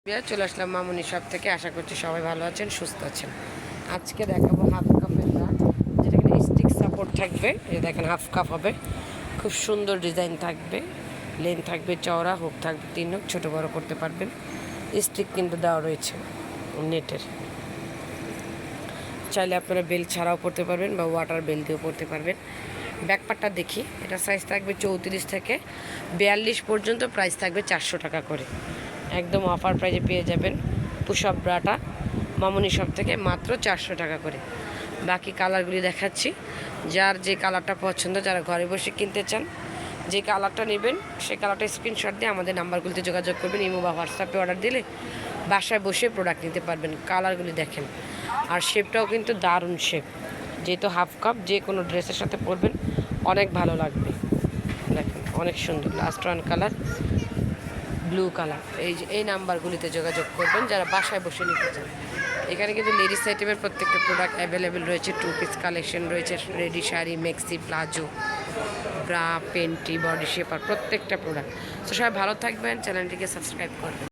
চলে আসলাম মামুনি শপ থেকে। আশা করছি সবাই ভালো আছেন, সুস্থ আছেন। আজকে দেখাবো হাফ কাপের ব্রা, যেটা কিনা স্টিক সাপোর্ট থাকবে। এই দেখেন হাফ কাপ হবে, খুব সুন্দর ডিজাইন থাকবে, লেন থাকবে চওড়া, হুক থাকবে 3 হুক, ছোটো বড়ো করতে পারবেন। স্টিক কিন্তু দেওয়া রয়েছে নেটের, চাইলে আপনারা বেল্ট ছাড়াও পরতে পারবেন বা ওয়াটার বেল্ট দিয়েও পরতে পারবেন। ব্যাকপার্টটা দেখি, এটা সাইজ থাকবে 34 থেকে 42 পর্যন্ত, প্রাইস থাকবে 400 টাকা করে। একদম অফার প্রাইজে পেয়ে যাবেন পুশ আপ ব্রাটা মামুনি শপ থেকে মাত্র 400 টাকা করে। বাকি কালারগুলি দেখাচ্ছি, যার যে কালারটা পছন্দ, যারা ঘরে বসে কিনতে চান, যে কালারটা নেবেন সেই কালারটা স্ক্রিনশট দিয়ে আমাদের নাম্বারগুলিতে যোগাযোগ করবেন। ইমো বা হোয়াটসঅ্যাপে অর্ডার দিলে বাসায় বসে প্রোডাক্ট নিতে পারবেন। কালারগুলি দেখেন, আর শেপটাও কিন্তু দারুণ শেপ, যেহেতু হাফ কাপ যে কোনো ড্রেসের সাথে পরবেন অনেক ভালো লাগবে। দেখেন অনেক সুন্দর, last one colour blue colour. এই নাম্বারগুলিতে যোগাযোগ করবেন যারা বাসায় বসে নিতে চান। এখানে কিন্তু লেডিস আইটেমের প্রত্যেকটা প্রোডাক্ট অ্যাভেলেবেল রয়েছে। 2 পিস কালেকশন রয়েছে, ready sari, maxi, palazzo, bra, panty, body shaper, প্রত্যেকটা প্রোডাক্ট। তো সবাই ভালো থাকবেন, চ্যানেলটিকে সাবস্ক্রাইব করবেন।